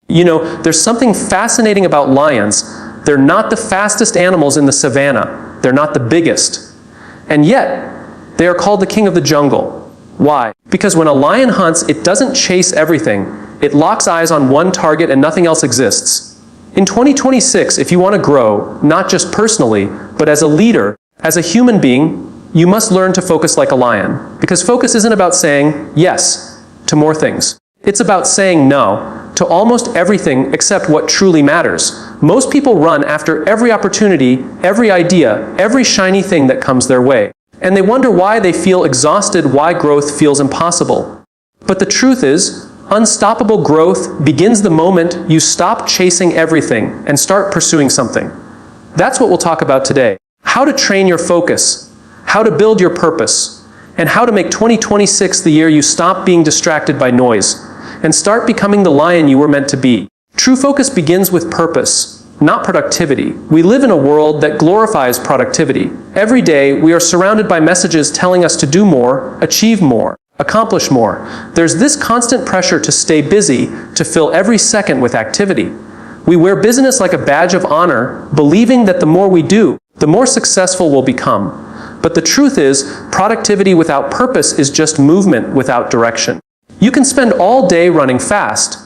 There's something fascinating about lions. They're not the fastest animals in the savannah. They're not the biggest. And yet, they are called the king of the jungle. Why? Because when a lion hunts, it doesn't chase everything. It locks eyes on one target and nothing else exists. In 2026, if you want to grow, not just personally, but as a leader, as a human being, you must learn to focus like a lion. Because focus isn't about saying yes to more things. It's about saying no to almost everything except what truly matters. Most people run after every opportunity, every idea, every shiny thing that comes their way. And they wonder why they feel exhausted, why growth feels impossible. But the truth is, unstoppable growth begins the moment you stop chasing everything and start pursuing something. That's what we'll talk about today. How to train your focus, how to build your purpose, and how to make 2026 the year you stop being distracted by noise and start becoming the lion you were meant to be. True focus begins with purpose, not productivity. We live in a world that glorifies productivity. Every day, we are surrounded by messages telling us to do more, achieve more, accomplish more. There's this constant pressure to stay busy, to fill every second with activity. We wear busyness like a badge of honor, believing that the more we do, the more successful we'll become. But the truth is, productivity without purpose is just movement without direction. You can spend all day running fast,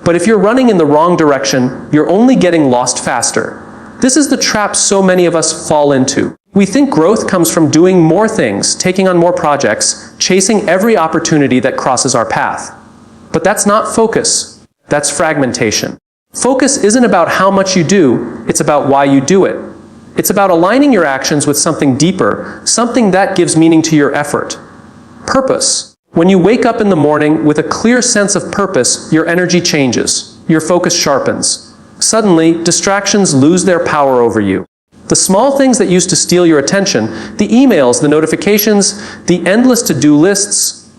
but if you're running in the wrong direction, you're only getting lost faster. This is the trap so many of us fall into. We think growth comes from doing more things, taking on more projects, chasing every opportunity that crosses our path. But that's not focus. That's fragmentation. Focus isn't about how much you do, it's about why you do it. It's about aligning your actions with something deeper, something that gives meaning to your effort. Purpose. When you wake up in the morning with a clear sense of purpose, your energy changes, your focus sharpens. Suddenly, distractions lose their power over you. The small things that used to steal your attention, the emails, the notifications, the endless to-do lists,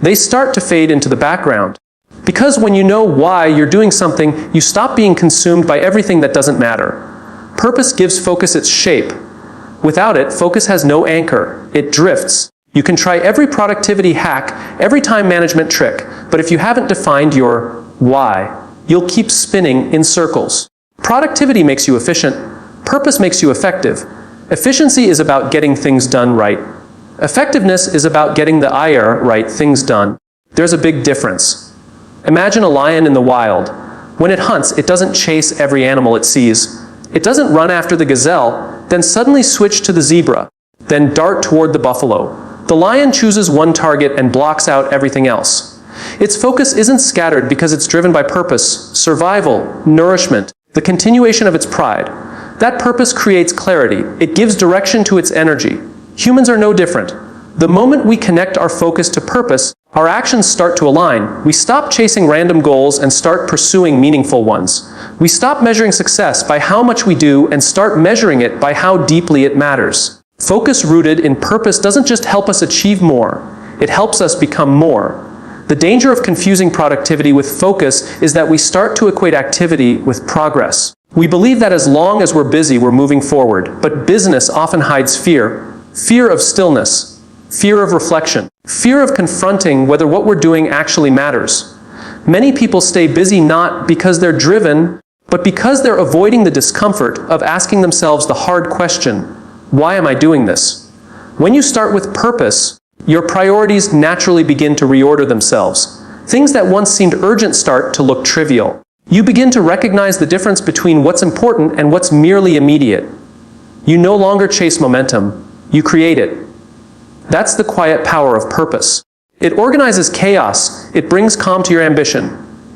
they start to fade into the background. Because when you know why you're doing something, you stop being consumed by everything that doesn't matter. Purpose gives focus its shape. Without it, focus has no anchor. It drifts. You can try every productivity hack, every time management trick, but if you haven't defined your why, you'll keep spinning in circles. Productivity makes you efficient. Purpose makes you effective. Efficiency is about getting things done right. Effectiveness is about getting the right things done. There's a big difference. Imagine a lion in the wild. When it hunts, it doesn't chase every animal it sees. It doesn't run after the gazelle, then suddenly switch to the zebra, then dart toward the buffalo. The lion chooses one target and blocks out everything else. Its focus isn't scattered because it's driven by purpose, survival, nourishment, the continuation of its pride. That purpose creates clarity. It gives direction to its energy. Humans are no different. The moment we connect our focus to purpose, our actions start to align. We stop chasing random goals and start pursuing meaningful ones. We stop measuring success by how much we do and start measuring it by how deeply it matters. Focus rooted in purpose doesn't just help us achieve more, it helps us become more. The danger of confusing productivity with focus is that we start to equate activity with progress. We believe that as long as we're busy, we're moving forward, but business often hides fear. Fear of stillness, fear of reflection, fear of confronting whether what we're doing actually matters. Many people stay busy not because they're driven, but because they're avoiding the discomfort of asking themselves the hard question, why am I doing this? When you start with purpose, your priorities naturally begin to reorder themselves. Things that once seemed urgent start to look trivial. You begin to recognize the difference between what's important and what's merely immediate. You no longer chase momentum, you create it. That's the quiet power of purpose. It organizes chaos, it brings calm to your ambition.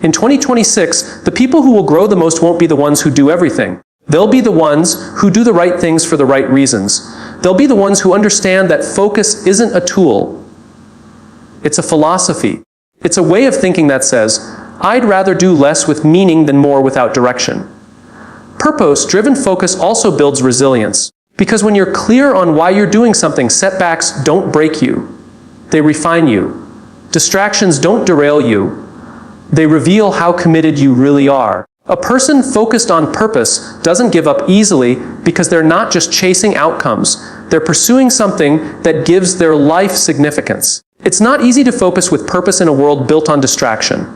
In 2026, the people who will grow the most won't be the ones who do everything. They'll be the ones who do the right things for the right reasons. They'll be the ones who understand that focus isn't a tool. It's a philosophy. It's a way of thinking that says, I'd rather do less with meaning than more without direction. Purpose-driven focus also builds resilience. Because when you're clear on why you're doing something, setbacks don't break you. They refine you. Distractions don't derail you. They reveal how committed you really are. A person focused on purpose doesn't give up easily because they're not just chasing outcomes. They're pursuing something that gives their life significance. It's not easy to focus with purpose in a world built on distraction.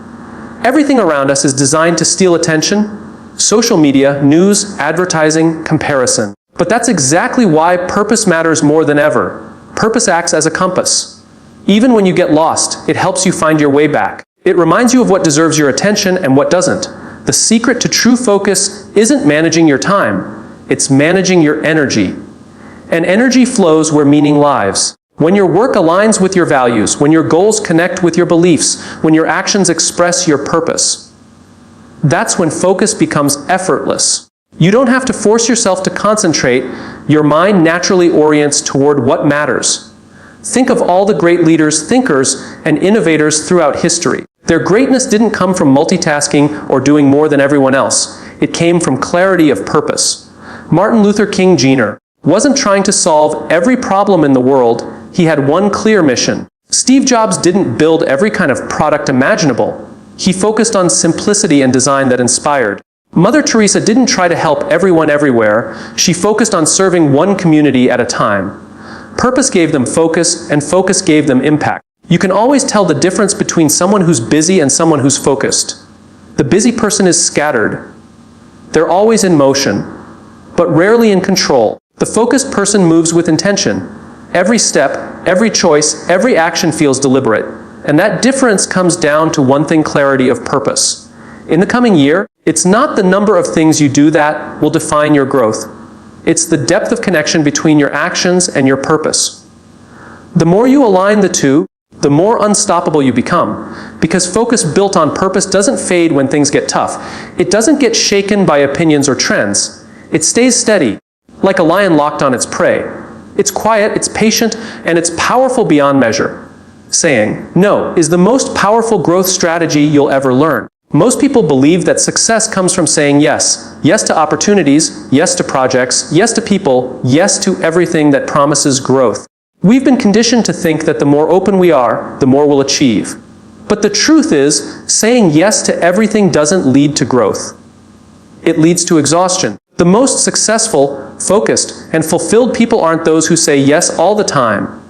Everything around us is designed to steal attention: social media, news, advertising, comparison. But that's exactly why purpose matters more than ever. Purpose acts as a compass. Even when you get lost, it helps you find your way back. It reminds you of what deserves your attention and what doesn't. The secret to true focus isn't managing your time, it's managing your energy. And energy flows where meaning lives. When your work aligns with your values, when your goals connect with your beliefs, when your actions express your purpose, that's when focus becomes effortless. You don't have to force yourself to concentrate. Your mind naturally orients toward what matters. Think of all the great leaders, thinkers, and innovators throughout history. Their greatness didn't come from multitasking or doing more than everyone else. It came from clarity of purpose. Martin Luther King Jr. wasn't trying to solve every problem in the world. He had one clear mission. Steve Jobs didn't build every kind of product imaginable. He focused on simplicity and design that inspired. Mother Teresa didn't try to help everyone everywhere. She focused on serving one community at a time. Purpose gave them focus, and focus gave them impact. You can always tell the difference between someone who's busy and someone who's focused. The busy person is scattered. They're always in motion, but rarely in control. The focused person moves with intention. Every step, every choice, every action feels deliberate. And that difference comes down to one thing: clarity of purpose. In the coming year, it's not the number of things you do that will define your growth. It's the depth of connection between your actions and your purpose. The more you align the two, the more unstoppable you become. Because focus built on purpose doesn't fade when things get tough. It doesn't get shaken by opinions or trends. It stays steady, like a lion locked on its prey. It's quiet, it's patient, and it's powerful beyond measure. Saying no is the most powerful growth strategy you'll ever learn. Most people believe that success comes from saying yes. Yes to opportunities, yes to projects, yes to people, yes to everything that promises growth. We've been conditioned to think that the more open we are, the more we'll achieve. But the truth is, saying yes to everything doesn't lead to growth. It leads to exhaustion. The most successful, focused, and fulfilled people aren't those who say yes all the time.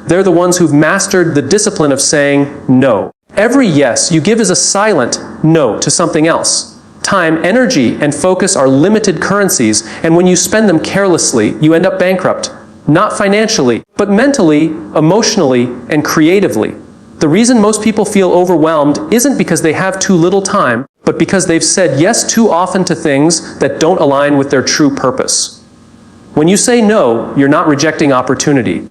They're the ones who've mastered the discipline of saying no. Every yes you give is a silent no to something else. Time, energy, and focus are limited currencies, and when you spend them carelessly, you end up bankrupt. Not financially, but mentally, emotionally, and creatively. The reason most people feel overwhelmed isn't because they have too little time, but because they've said yes too often to things that don't align with their true purpose. When you say no, you're not rejecting opportunity.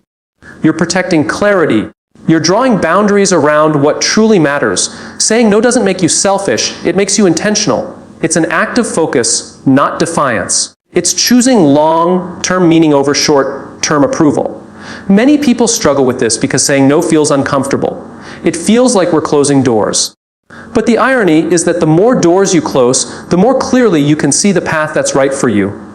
You're protecting clarity. You're drawing boundaries around what truly matters. Saying no doesn't make you selfish, it makes you intentional. It's an act of focus, not defiance. It's choosing long-term meaning over short-term approval. Many people struggle with this because saying no feels uncomfortable. It feels like we're closing doors. But the irony is that the more doors you close, the more clearly you can see the path that's right for you.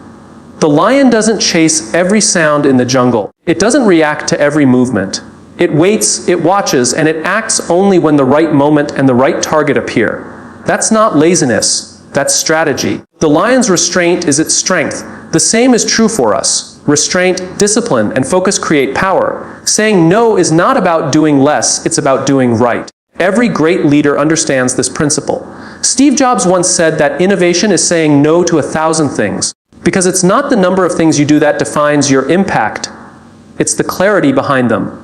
The lion doesn't chase every sound in the jungle. It doesn't react to every movement. It waits, it watches, and it acts only when the right moment and the right target appear. That's not laziness, that's strategy. The lion's restraint is its strength. The same is true for us. Restraint, discipline, and focus create power. Saying no is not about doing less, it's about doing right. Every great leader understands this principle. Steve Jobs once said that innovation is saying no to 1,000 things. Because it's not the number of things you do that defines your impact. It's the clarity behind them.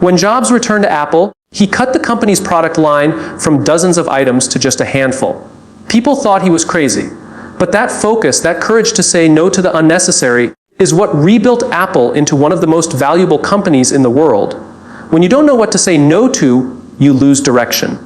When Jobs returned to Apple, he cut the company's product line from dozens of items to just a handful. People thought he was crazy. But that focus, that courage to say no to the unnecessary, is what rebuilt Apple into one of the most valuable companies in the world. When you don't know what to say no to, you lose direction.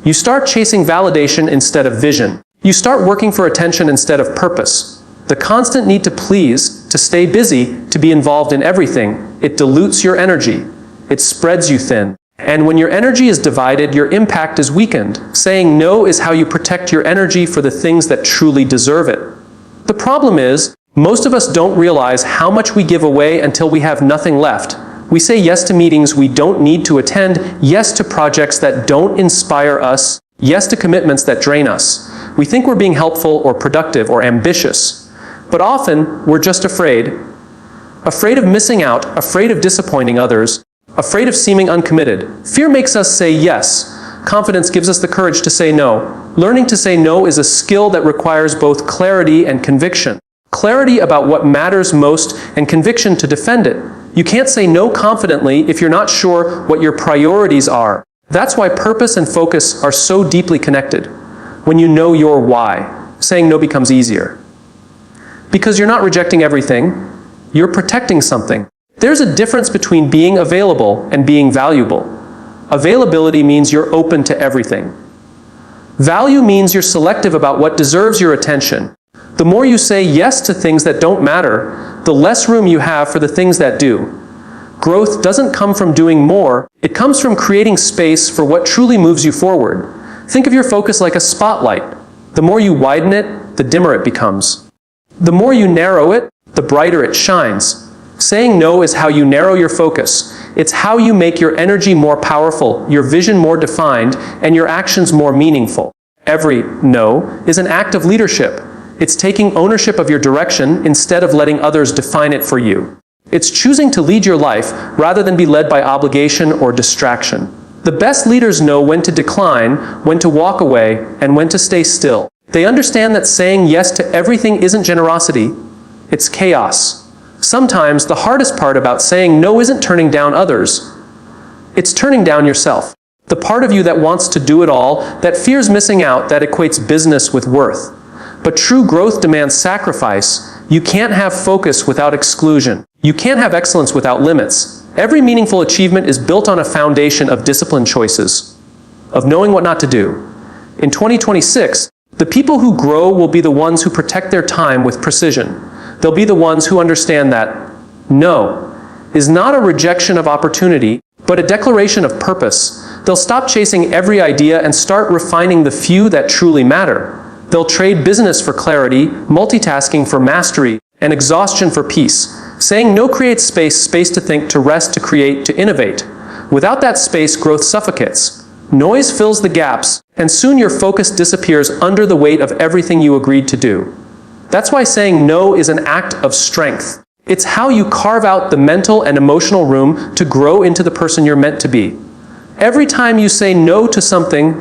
You start chasing validation instead of vision. You start working for attention instead of purpose. The constant need to please, to stay busy, to be involved in everything, it dilutes your energy. It spreads you thin. And when your energy is divided, your impact is weakened. Saying no is how you protect your energy for the things that truly deserve it. The problem is, most of us don't realize how much we give away until we have nothing left. We say yes to meetings we don't need to attend, yes to projects that don't inspire us, yes to commitments that drain us. We think we're being helpful or productive or ambitious. But often, we're just afraid. Afraid of missing out, afraid of disappointing others, afraid of seeming uncommitted. Fear makes us say yes, Confidence gives us the courage to say no. Learning to say no is a skill that requires both clarity and conviction. Clarity about what matters most and conviction to defend it. You can't say no confidently if you're not sure what your priorities are. That's why purpose and focus are so deeply connected. When you know your why, saying no becomes easier. Because you're not rejecting everything, you're protecting something. There's a difference between being available and being valuable. Availability means you're open to everything. Value means you're selective about what deserves your attention. The more you say yes to things that don't matter, the less room you have for the things that do. Growth doesn't come from doing more, it comes from creating space for what truly moves you forward. Think of your focus like a spotlight. The more you widen it, the dimmer it becomes. The more you narrow it, the brighter it shines. Saying no is how you narrow your focus. It's how you make your energy more powerful, your vision more defined, and your actions more meaningful. Every no is an act of leadership. It's taking ownership of your direction instead of letting others define it for you. It's choosing to lead your life rather than be led by obligation or distraction. The best leaders know when to decline, when to walk away, and when to stay still. They understand that saying yes to everything isn't generosity, it's chaos. Sometimes the hardest part about saying no isn't turning down others. It's turning down yourself. The part of you that wants to do it all, that fears missing out, that equates business with worth. But true growth demands sacrifice. You can't have focus without exclusion. You can't have excellence without limits. Every meaningful achievement is built on a foundation of disciplined choices, of knowing what not to do. In 2026, the people who grow will be the ones who protect their time with precision. They'll be the ones who understand that no is not a rejection of opportunity, but a declaration of purpose. They'll stop chasing every idea and start refining the few that truly matter. They'll trade business for clarity, multitasking for mastery, and exhaustion for peace. Saying no creates space to think, to rest, to create, to innovate. Without that space, growth suffocates. Noise fills the gaps, and soon your focus disappears under the weight of everything you agreed to do. That's why saying no is an act of strength. It's how you carve out the mental and emotional room to grow into the person you're meant to be. Every time you say no to something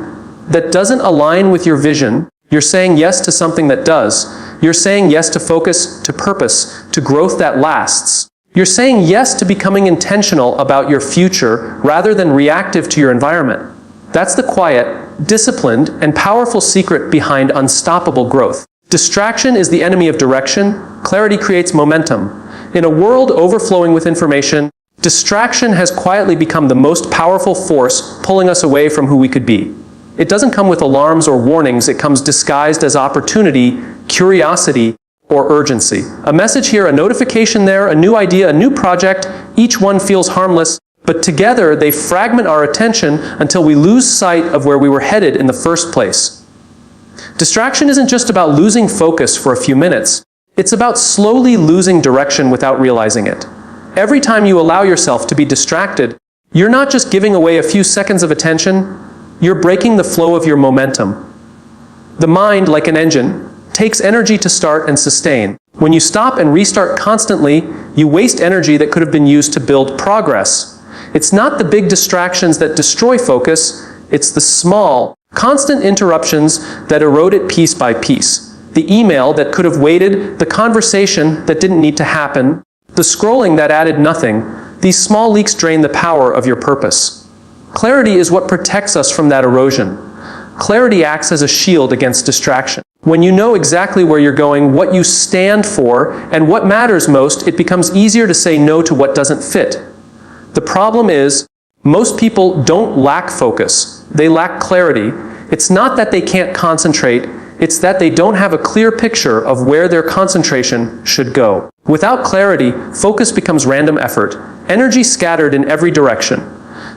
that doesn't align with your vision, you're saying yes to something that does. You're saying yes to focus, to purpose, to growth that lasts. You're saying yes to becoming intentional about your future rather than reactive to your environment. That's the quiet, disciplined, and powerful secret behind unstoppable growth. Distraction is the enemy of direction. Clarity creates momentum. In a world overflowing with information, distraction has quietly become the most powerful force pulling us away from who we could be. It doesn't come with alarms or warnings. It comes disguised as opportunity, curiosity, or urgency. A message here, a notification there, a new idea, a new project. Each one feels harmless, but together they fragment our attention until we lose sight of where we were headed in the first place. Distraction isn't just about losing focus for a few minutes. It's about slowly losing direction without realizing it. Every time you allow yourself to be distracted, you're not just giving away a few seconds of attention, you're breaking the flow of your momentum. The mind, like an engine, takes energy to start and sustain. When you stop and restart constantly, you waste energy that could have been used to build progress. It's not the big distractions that destroy focus, it's the small, constant interruptions that erode it piece by piece. The email that could have waited, the conversation that didn't need to happen, the scrolling that added nothing. These small leaks drain the power of your purpose. Clarity is what protects us from that erosion. Clarity acts as a shield against distraction. When you know exactly where you're going, what you stand for, and what matters most, it becomes easier to say no to what doesn't fit. The problem is, most people don't lack focus. They lack clarity. It's not that they can't concentrate, it's that they don't have a clear picture of where their concentration should go. Without clarity, focus becomes random effort, energy scattered in every direction.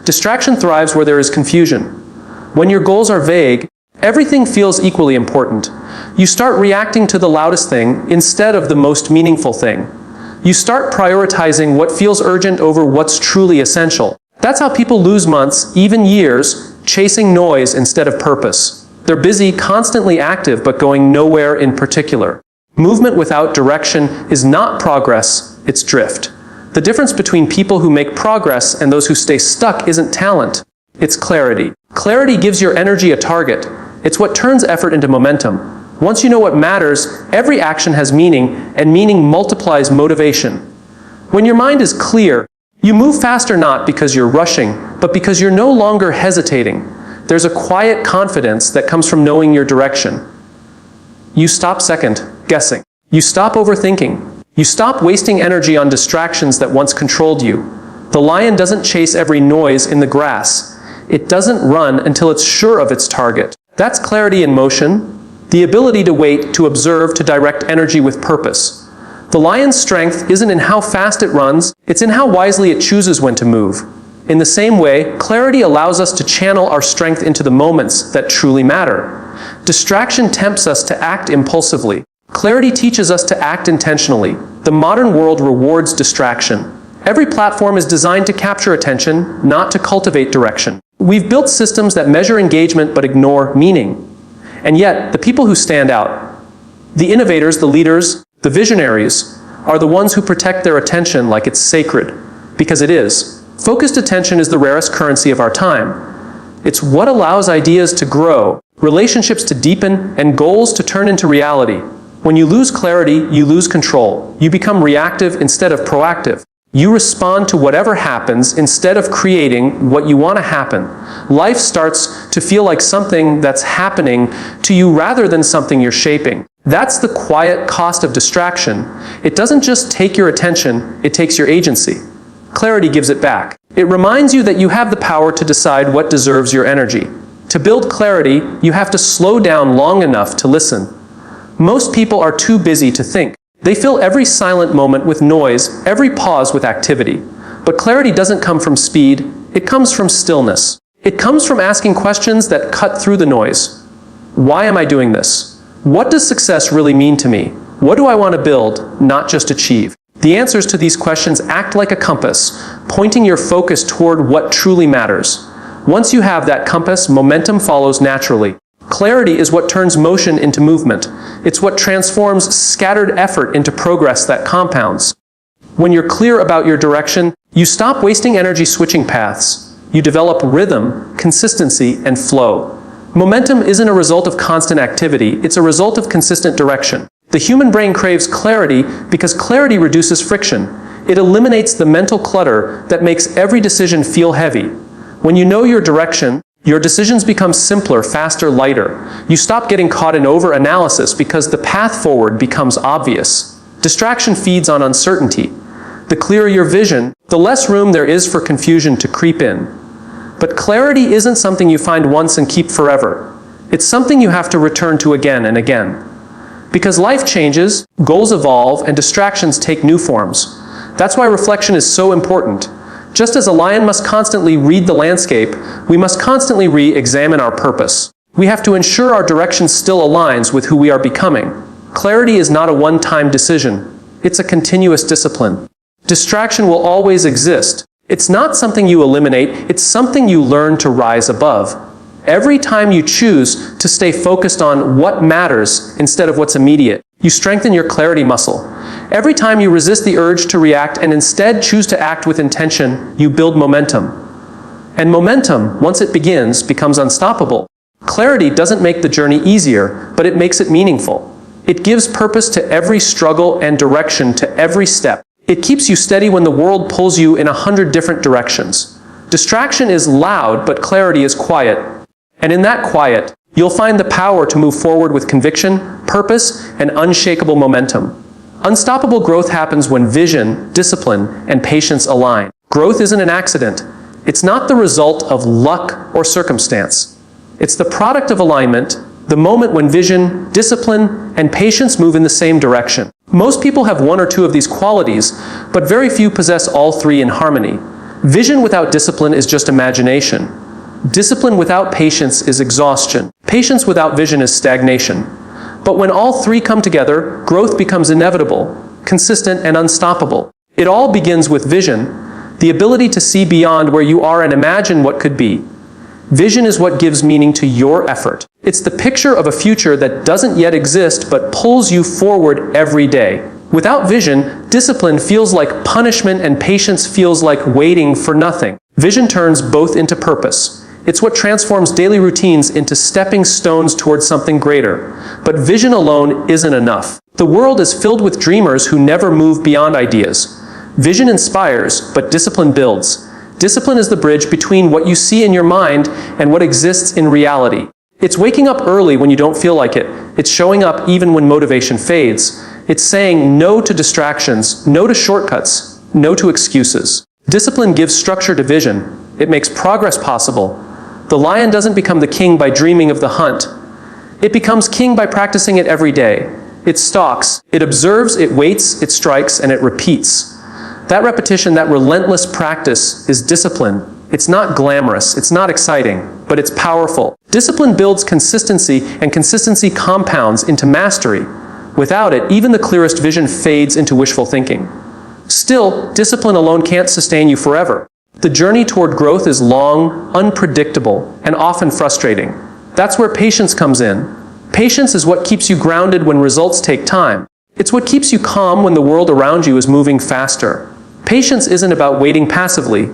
Distraction thrives where there is confusion. When your goals are vague, everything feels equally important. You start reacting to the loudest thing instead of the most meaningful thing. You start prioritizing what feels urgent over what's truly essential. That's how people lose months, even years, chasing noise instead of purpose. They're busy, constantly active, but going nowhere in particular. Movement without direction is not progress, it's drift. The difference between people who make progress and those who stay stuck isn't talent, it's clarity. Clarity gives your energy a target. It's what turns effort into momentum. Once you know what matters, every action has meaning, and meaning multiplies motivation. When your mind is clear, you move faster not because you're rushing, but because you're no longer hesitating. There's a quiet confidence that comes from knowing your direction. You stop second guessing. You stop overthinking. You stop wasting energy on distractions that once controlled you. The lion doesn't chase every noise in the grass. It doesn't run until it's sure of its target. That's clarity in motion, the ability to wait, to observe, to direct energy with purpose. The lion's strength isn't in how fast it runs, it's in how wisely it chooses when to move. In the same way, clarity allows us to channel our strength into the moments that truly matter. Distraction tempts us to act impulsively. Clarity teaches us to act intentionally. The modern world rewards distraction. Every platform is designed to capture attention, not to cultivate direction. We've built systems that measure engagement but ignore meaning. And yet, the people who stand out, the innovators, the leaders, the visionaries, are the ones who protect their attention like it's sacred. Because it is. Focused attention is the rarest currency of our time. It's what allows ideas to grow, relationships to deepen, and goals to turn into reality. When you lose clarity, you lose control. You become reactive instead of proactive. You respond to whatever happens instead of creating what you want to happen. Life starts to feel like something that's happening to you rather than something you're shaping. That's the quiet cost of distraction. It doesn't just take your attention, it takes your agency. Clarity gives it back. It reminds you that you have the power to decide what deserves your energy. To build clarity, you have to slow down long enough to listen. Most people are too busy to think. They fill every silent moment with noise, every pause with activity. But clarity doesn't come from speed, it comes from stillness. It comes from asking questions that cut through the noise. Why am I doing this? What does success really mean to me? What do I want to build, not just achieve? The answers to these questions act like a compass, pointing your focus toward what truly matters. Once you have that compass, momentum follows naturally. Clarity is what turns motion into movement. It's what transforms scattered effort into progress that compounds. When you're clear about your direction, you stop wasting energy switching paths. You develop rhythm, consistency, and flow. Momentum isn't a result of constant activity, it's a result of consistent direction. The human brain craves clarity because clarity reduces friction. It eliminates the mental clutter that makes every decision feel heavy. When you know your direction, your decisions become simpler, faster, lighter. You stop getting caught in over-analysis because the path forward becomes obvious. Distraction feeds on uncertainty. The clearer your vision, the less room there is for confusion to creep in. But clarity isn't something you find once and keep forever. It's something you have to return to again and again. Because life changes, goals evolve, and distractions take new forms. That's why reflection is so important. Just as a lion must constantly read the landscape, we must constantly re-examine our purpose. We have to ensure our direction still aligns with who we are becoming. Clarity is not a one-time decision. It's a continuous discipline. Distraction will always exist. It's not something you eliminate, it's something you learn to rise above. Every time you choose to stay focused on what matters instead of what's immediate, you strengthen your clarity muscle. Every time you resist the urge to react and instead choose to act with intention, you build momentum. And momentum, once it begins, becomes unstoppable. Clarity doesn't make the journey easier, but it makes it meaningful. It gives purpose to every struggle and direction to every step. It keeps you steady when the world pulls you in 100 different directions. Distraction is loud, but clarity is quiet. And in that quiet, you'll find the power to move forward with conviction, purpose, and unshakable momentum. Unstoppable growth happens when vision, discipline, and patience align. Growth isn't an accident. It's not the result of luck or circumstance. It's the product of alignment, the moment when vision, discipline, and patience move in the same direction. Most people have one or two of these qualities, but very few possess all three in harmony. Vision without discipline is just imagination. Discipline without patience is exhaustion. Patience without vision is stagnation. But when all three come together, growth becomes inevitable, consistent, and unstoppable. It all begins with vision, the ability to see beyond where you are and imagine what could be. Vision is what gives meaning to your effort. It's the picture of a future that doesn't yet exist but pulls you forward every day. Without vision, discipline feels like punishment and patience feels like waiting for nothing. Vision turns both into purpose. It's what transforms daily routines into stepping stones towards something greater. But vision alone isn't enough. The world is filled with dreamers who never move beyond ideas. Vision inspires, but discipline builds. Discipline is the bridge between what you see in your mind and what exists in reality. It's waking up early when you don't feel like it. It's showing up even when motivation fades. It's saying no to distractions, no to shortcuts, no to excuses. Discipline gives structure to vision. It makes progress possible. The lion doesn't become the king by dreaming of the hunt. It becomes king by practicing it every day. It stalks, it observes, it waits, it strikes, and it repeats. That repetition, that relentless practice is discipline. It's not glamorous, it's not exciting, but it's powerful. Discipline builds consistency, and consistency compounds into mastery. Without it, even the clearest vision fades into wishful thinking. Still, discipline alone can't sustain you forever. The journey toward growth is long, unpredictable, and often frustrating. That's where patience comes in. Patience is what keeps you grounded when results take time. It's what keeps you calm when the world around you is moving faster. Patience isn't about waiting passively.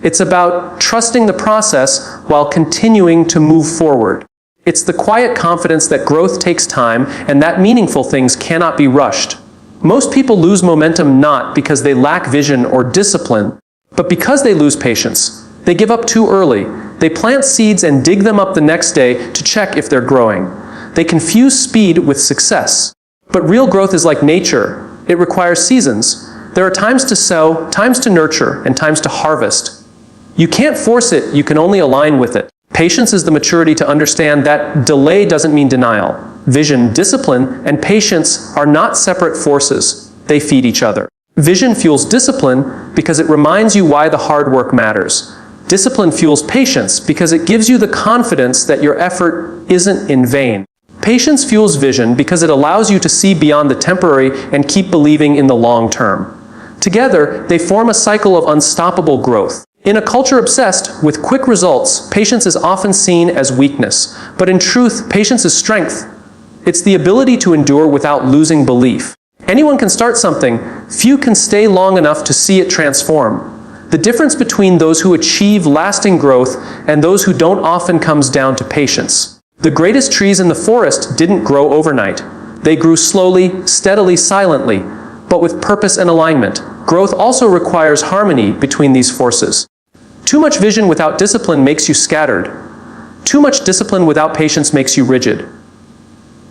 It's about trusting the process while continuing to move forward. It's the quiet confidence that growth takes time and that meaningful things cannot be rushed. Most people lose momentum not because they lack vision or discipline, but because they lose patience. They give up too early. They plant seeds and dig them up the next day to check if they're growing. They confuse speed with success. But real growth is like nature. It requires seasons. There are times to sow, times to nurture, and times to harvest. You can't force it, you can only align with it. Patience is the maturity to understand that delay doesn't mean denial. Vision, discipline, and patience are not separate forces. They feed each other. Vision fuels discipline because it reminds you why the hard work matters. Discipline fuels patience because it gives you the confidence that your effort isn't in vain. Patience fuels vision because it allows you to see beyond the temporary and keep believing in the long term. Together, they form a cycle of unstoppable growth. In a culture obsessed with quick results, patience is often seen as weakness. But in truth, patience is strength. It's the ability to endure without losing belief. Anyone can start something. Few can stay long enough to see it transform. The difference between those who achieve lasting growth and those who don't often comes down to patience. The greatest trees in the forest didn't grow overnight. They grew slowly, steadily, silently, but with purpose and alignment. Growth also requires harmony between these forces. Too much vision without discipline makes you scattered. Too much discipline without patience makes you rigid.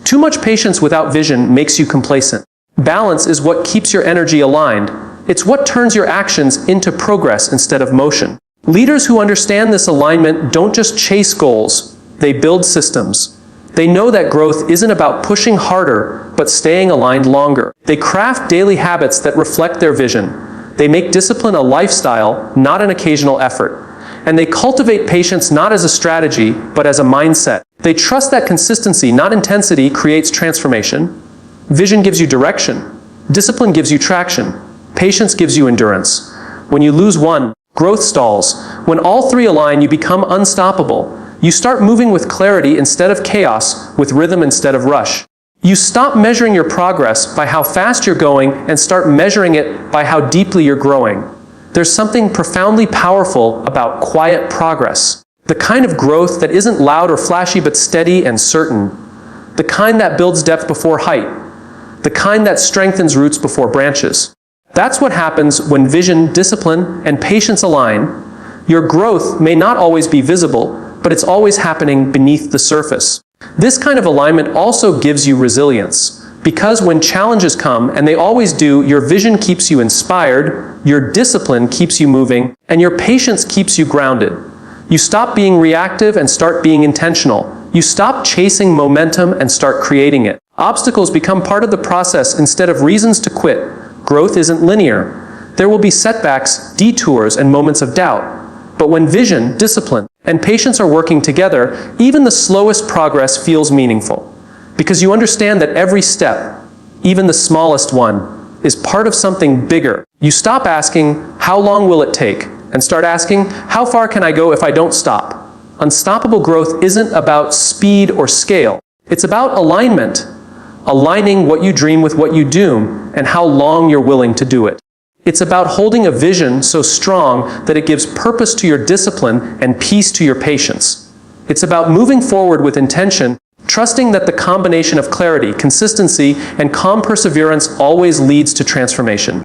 Too much patience without vision makes you complacent. Balance is what keeps your energy aligned. It's what turns your actions into progress instead of motion. Leaders who understand this alignment don't just chase goals, they build systems. They know that growth isn't about pushing harder, but staying aligned longer. They craft daily habits that reflect their vision. They make discipline a lifestyle, not an occasional effort. And they cultivate patience not as a strategy, but as a mindset. They trust that consistency, not intensity, creates transformation. Vision gives you direction. Discipline gives you traction. Patience gives you endurance. When you lose one, growth stalls. When all three align, you become unstoppable. You start moving with clarity instead of chaos, with rhythm instead of rush. You stop measuring your progress by how fast you're going and start measuring it by how deeply you're growing. There's something profoundly powerful about quiet progress. The kind of growth that isn't loud or flashy but steady and certain. The kind that builds depth before height. The kind that strengthens roots before branches. That's what happens when vision, discipline, and patience align. Your growth may not always be visible, but it's always happening beneath the surface. This kind of alignment also gives you resilience, because when challenges come, and they always do, your vision keeps you inspired, your discipline keeps you moving, and your patience keeps you grounded. You stop being reactive and start being intentional. You stop chasing momentum and start creating it. Obstacles become part of the process instead of reasons to quit. Growth isn't linear. There will be setbacks, detours, and moments of doubt. But when vision, discipline, and patience are working together, even the slowest progress feels meaningful. Because you understand that every step, even the smallest one, is part of something bigger. You stop asking, how long will it take? And start asking, how far can I go if I don't stop? Unstoppable growth isn't about speed or scale. It's about alignment. Aligning what you dream with what you do, and how long you're willing to do it. It's about holding a vision so strong that it gives purpose to your discipline and peace to your patience. It's about moving forward with intention, trusting that the combination of clarity, consistency, and calm perseverance always leads to transformation.